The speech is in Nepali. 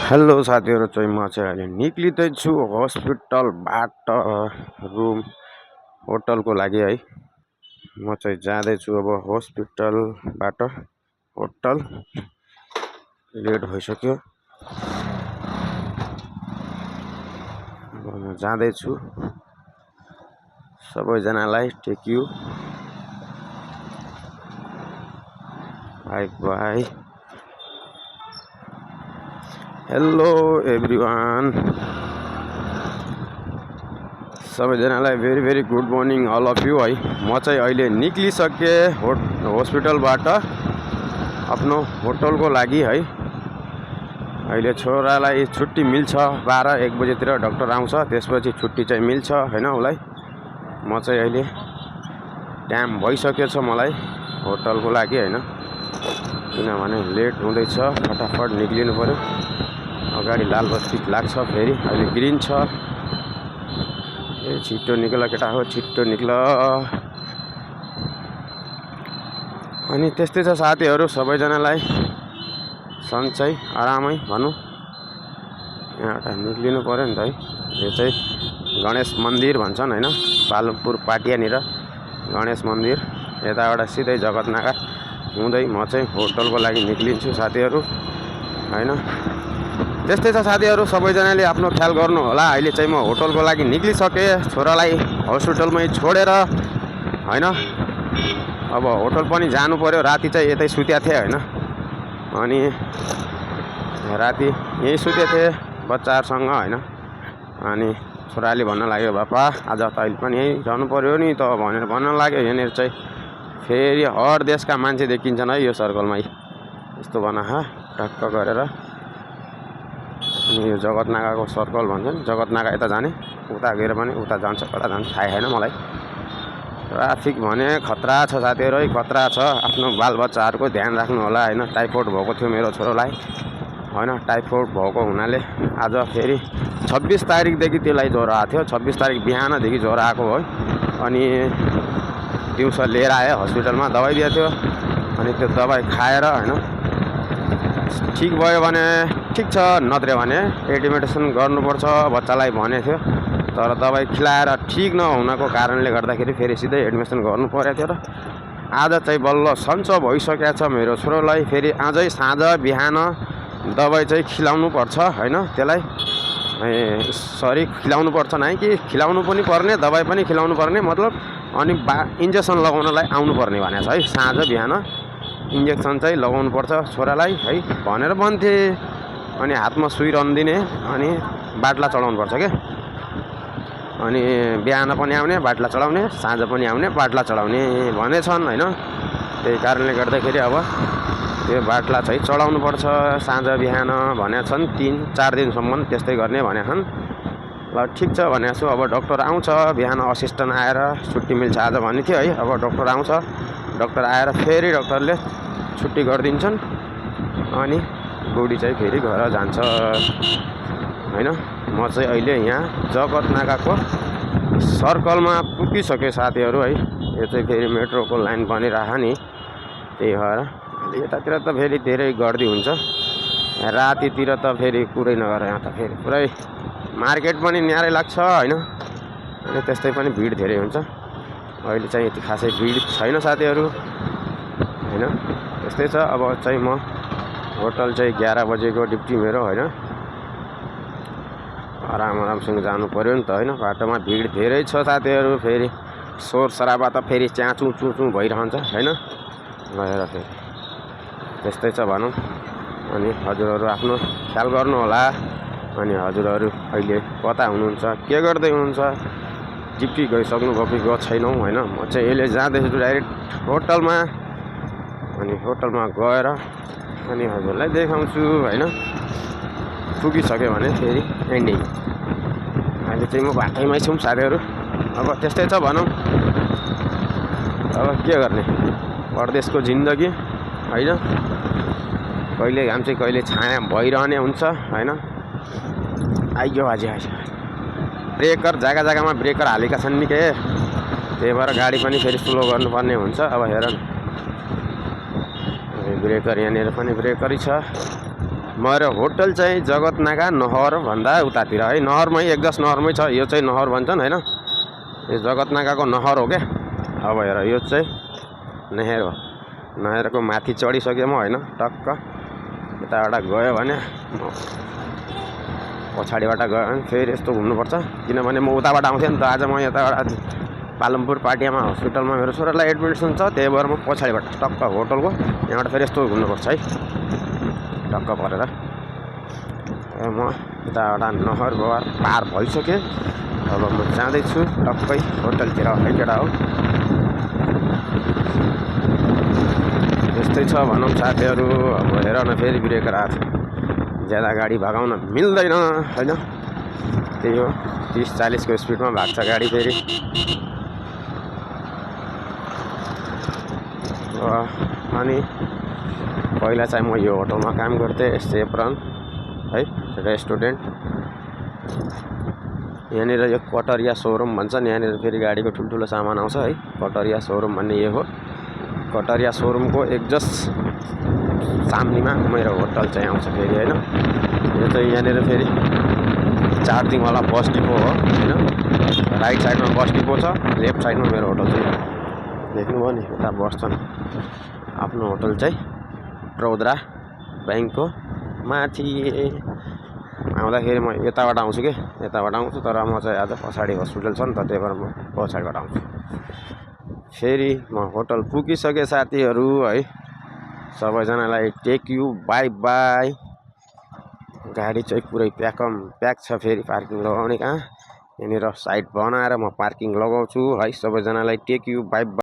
हेलो साथीहरु, चाहिँ म चाहिँ अहिले निक्लिँदैछु हस्पिटलबाट रुम होटलको लागि है। म चाहिँ जाँदैछु अब हस्पिटलबाट होटल। लेट भइसक्यो, अब म जाँदैछु। सबैजनालाई take you, bye bye. Hello everyone, सबैजनालाई very very good morning all of you है। म चाहिँ अहिले निक्लिसकेँ हस्पिटलबाट आफ्नो होटलको लागि है। अहिले छोरालाई छुट्टी मिल्छ, 12-1 बजेतिर डाक्टर आउँछ, त्यसपछि छुट्टी चाहिँ मिल्छ हैन उसलाई। म चाहिँ अहिले टाइम भइसकेछ मलाई होटलको लागि हैन, किनभने लेट हुँदैछ, फटाफट निक्लिनु पर्यो। अगाडि लाल बत्ती लाग्छ, फेरि अहिले ग्रिन छ। ए छिटो निक्ल केटा हो, छिटो निक्ल। अनि त्यस्तै छ साथीहरु, सबैजनालाई सन्चै आरामै भनौँ। यहाँबाट निक्लिनु पर्यो नि त है। यो चाहिँ गणेश मन्दिर भन्छन् हैन, पालमपुर पाटियानिर गणेश मन्दिर। यताबाट सिधै जगतनाका हुँदै म चाहिँ होटलको लागि निक्लिन्छु साथीहरु हैन। त्यस्तै छ साथीहरु, सबैजनाले आफ्नो ख्याल गर्नु होला। अहिले चाहिँ म होटलको लागि निक्लिसकेँ, छोरालाई हस्पिटलमै छोडेर हैन। अब होटल पनि जानु पर्यो, राति चाहिँ यतै सुत्या थिएँ हैन। अनि राति यही सुते थिएँ बच्चाहरुसँग हैन। अनि छोराले भन्न लाग्यो, बापा आज तैँले पनि यही रहनु पर्यो नि त भनेर भन्न लाग्यो। यहाँनिर चाहिँ फेरि हर देशका मान्छे देखिन्छन् है यो सर्कलमा, यस्तो बनाहा टक्क गरेर। अनि यो जगतनाकाको सर्कल भन्छन्, जगतनाका यता जाने, उता गएर पनि उता जान्छ, कता जान्छ थाहा छैन मलाई। ट्राफिक भने खतरा छ साथीहरु है, खतरा छ। आफ्नो बालबच्चाहरूको ध्यान राख्नु होला हैन। टाइफोइड भएको थियो मेरो छोरोलाई हैन। टाइफोइड भएको हुनाले आज फेरि 26 तारिकदेखि त्यसलाई ज्वरो आएको थियो। 26 तारिक बिहानदेखि ज्वरो आएको हो। अनि दिउँसो लिएर आयो हस्पिटलमा, दबाई दिएको थियो। अनि त्यो दबाई खाएर हैन ठिक भयो भने ठिक छ, नत्र भने एडमिटेसन गर्नुपर्छ बच्चालाई भने थियो। तर दबाई खिलाएर ठिक नहुनको कारणले गर्दाखेरि फेरि सिधै एडमिसन गर्नु परेको थियो। र आज चाहिँ बल्ल सन्चो भइसकेको छ मेरो छोरोलाई। फेरि आजै साँझ बिहान दबाई चाहिँ खिलाउनु पर्छ हैन। त्यसलाई सरी खिलाउनु पर्छ नै कि खिलाउनु पनि पर्ने, दबाई पनि खिलाउनु पर्ने मतलब। अनि इन्जेक्सन लगाउनलाई आउनु पर्ने भनेको छ है। साँझ बिहान इन्जेक्सन चाहिँ लगाउनु पर्छ छोरालाई है भनेर भन्थे। अनि हातमा सुई रन्दिने, अनि बाटला चढाउनु पर्छ के। अनि बिहान पनि आउने बाटला चढाउने, साँझ पनि आउने बाटला चढाउने भनेछन् हैन। त्यही कारणले गर्दाखेरि अब त्यो बाटला चाहिँ चढाउनु पर्छ साँझ बिहान भनेछन्। 3-4 दिनसम्म त्यस्तै गर्ने भनेछन्। ल ठिक छ भनेको छु। अब डाक्टर आउँछ बिहान, असिस्टेन्ट आएर छुट्टी मिल्छ आज भन्ने थियो है। अब डाक्टर आउँछ, डाक्टर आएर फेरि डाक्टरले छुट्टी गरिदिन्छन्। अनि बुढी चाहिँ फेरि घर जान्छ हैन। म चाहिँ अहिले यहाँ जगतनाकाको सर्कलमा पुगिसकेँ साथीहरु है। यो चाहिँ फेरि मेट्रोको लाइन बनिरह नि, त्यही भएर यतातिर त फेरि धेरै गर्दी हुन्छ। रातितिर त फेरि कुरै नगर, यहाँ त फेरि पुरै मार्केट पनि न्यारै लाग्छ हैन। अनि त्यस्तै पनि भिड धेरै हुन्छ। अहिले चाहिँ यति खासै भिड छैन साथीहरु हैन। त्यस्तै छ। अब चाहिँ म होटल चाहिँ 11 बजेको ड्युटी मेरो हैन। आरामसँग जानु पर्यो नि त हैन। बाटोमा भिड धेरै छ साथीहरु। फेरि शोर सराबा त फेरि च्याचु चुचु भइरहन्छ हैन। गएर फेरि त्यस्तै छ भनौँ। अनि हजुरहरु आफ्नो ख्याल गर्नु होला। अनि हजुरहरु अहिले कता हुनुहुन्छ, के गर्दै हुनुहुन्छ, ड्युटी गइसक्नु भयो कि गएको छैनौ हैन। म चाहिँ अहिले जाँदैछु डाइरेक्ट होटलमा। अनि होटलमा गएर अनि हजुरलाई देखाउँछु हैन। पुगिसक्यो भने फेरि एन्डिङ। अहिले चाहिँ म बाटैमै छु साथीहरु। अब त्यस्तै छ भनौँ। अब के गर्ने, परदेशको जिन्दगी हैन। कहिले घाम चाहिँ कहिले छाया भइरहने हुन्छ हैन। आइयो बाजे आइयो। ब्रेकर जग्गा जग्गामा ब्रेकर हालेका छन् नि के, त्यही भएर गाडी पनि फेरि स्लो गर्नुपर्ने हुन्छ। अब हेर ब्रेकर, यहाँनिर पनि ब्रेकरै छ। मेरो होटल चाहिँ जगतनागा नहरभन्दा उतातिर है, नहरमै एकजस्ट नहरमै छ। यो चाहिँ नहर भन्छन् होइन, यो जगतनागाको नहर हो क्या। अब हेर यो चाहिँ नहर हो, नहरको माथि चढिसकेँ म होइन। टक्क यताबाट गयो भने पछाडिबाट गयो भने फेरि यस्तो घुम्नुपर्छ, किनभने म उताबाट आउँथेँ नि त। आज म यताबाट पालमपुर पाटियामा हस्पिटलमा मेरो छोरालाई एडमिसन छ, त्यही भएर म पछाडिबाट टक्क होटलको यहाँबाट फेरि यस्तो घुम्नुपर्छ है, टक्क परेर। म यताबाट नहर पार भइसकेँ। अब म जाँदैछु टक्कै होटलतिर है केटा हो। यस्तै छ भनौँ साथीहरू। अब हेर न फेरि ब्रेक राख, ज्यादा गाडी भगाउन मिल्दैन होइन। त्यही हो, 30-40 को स्पिडमा भाग्छ गाडी फेरि। अनि पहिला चाहिँ म यो होटलमा काम गर्थेँ, सेफ्रन है रेस्टुरेन्ट। यहाँनिर यो कटरिया सोरुम भन्छन्, यहाँनिर फेरि गाडीको ठुल्ठुलो सामान आउँछ है। कटरिया सोरुम भन्ने यो हो। कटरिया सोरुमको एकजस्ट सामनेमा मेरो होटल चाहिँ आउँछ फेरि होइन। यो चाहिँ यहाँनिर फेरि चार्जिङवाला बस डिपो हो होइन। राइट साइडमा बस डिपो छ, लेफ्ट साइडमा मेरो होटल चाहिँ देख्नुभयो नि, यता बस्छन्। आफ्नो होटल चाहिँ रौद्रा ब्याङ्कको माथि। आउँदाखेरि म यताबाट आउँछु कि, यताबाट आउँछु, तर म चाहिँ आज पछाडि हस्पिटल छ नि त, त्यही भएर म पछाडिबाट आउँछु। फेरि म होटल पुगिसकेँ साथीहरू है। सबैजनालाई टेक यू बाई बाई। गाडी चाहिँ पुरै प्याक छ, फेरि पार्किङ लगाउने कहाँ। यहाँनिर साइड बनाएर म पार्किङ लगाउँछु है। सबैजनालाई टेक यू बाई बाई।